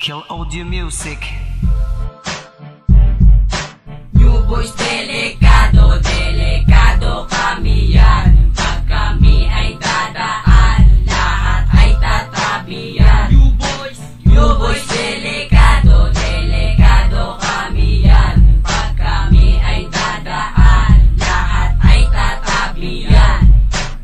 Kill Audio Music. New Boys, delikado, delikado kami yan. Pag kami ay dadaan, lahat ay tatabi yan. New Boys, delikado, delikado kami yan. Pag kami ay dadaan, lahat ay tatabi yan.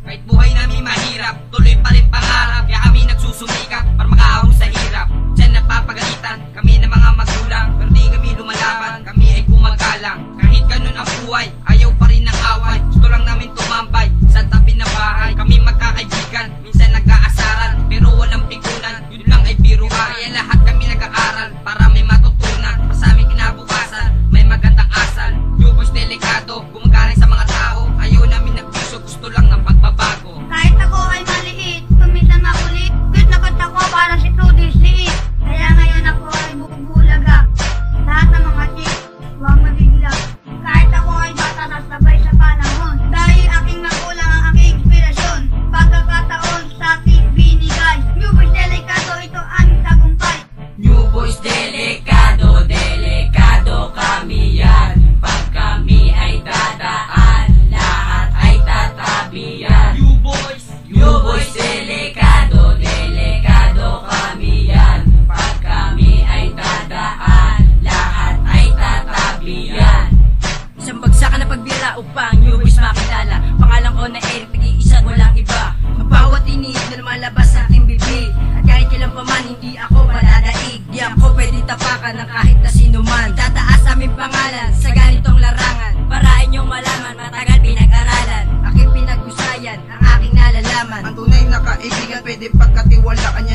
Kahit buhay namin mahirap, tuloy pa rin pangarap. Kaya kami nagsusumikap para makaahon sa hirap. Diyan napapagalitan kami ng mga magulang, pero di kami lumalaban, kami ay kumagalang. Kahit ganun ang buhay, ayaw pa rin ng away. Gusto lang namin tumambay sa tabi ng bahay. Kami magkakaibigan, minsan nag-aasaran, pero walang pigunan, yun lang ay biruan. Kaya lahat kami nag-aaral para may matutunan, para sa aming kinabukasan may magandang asal. New Boys, delikado, gumagaling sa mga tao. Ayaw namin nagpiso, gusto lang ng pagbabago. Kahit ako ay maliit, kuminsan makulit. Cute na cute ako para si Trudy's liit. Kaya ngayon ako ay bubulaga. Lahat ng mga chick, huwag mabigla. Kahit ako ay bata na sabay sa panahon. Dahil aking magulang ang aking inspirasyon. Pagkakataon sa aking binigay. New Boys, delikado, ito ang tagumpay. New Boys, delikado, delikado kami yan. Pag kami ay dadaan, lahat ay tatabi yan. New Boys, delikado, delikado kami yan. Pag kami ay dadaan, lahat ay tatabi yan. Isang bagsakan na pagbira upang New Boys makilala. Pangalan ko na Eric, nag-iisa, walang iba. Ang bawat tinig na lumalabas sa aking bibig, at kahit kailan pa man hindi ako maladaig. Di ako pwede tapakan ng kahit na sino man. Tataas aming pangalan sa ganitong larangan, para inyong malaman matagal pinag-aralan. Aking pinag-usayan ang aking nalalaman. Ang tunay na kaibigan, pwede pagkatiwalaan niya.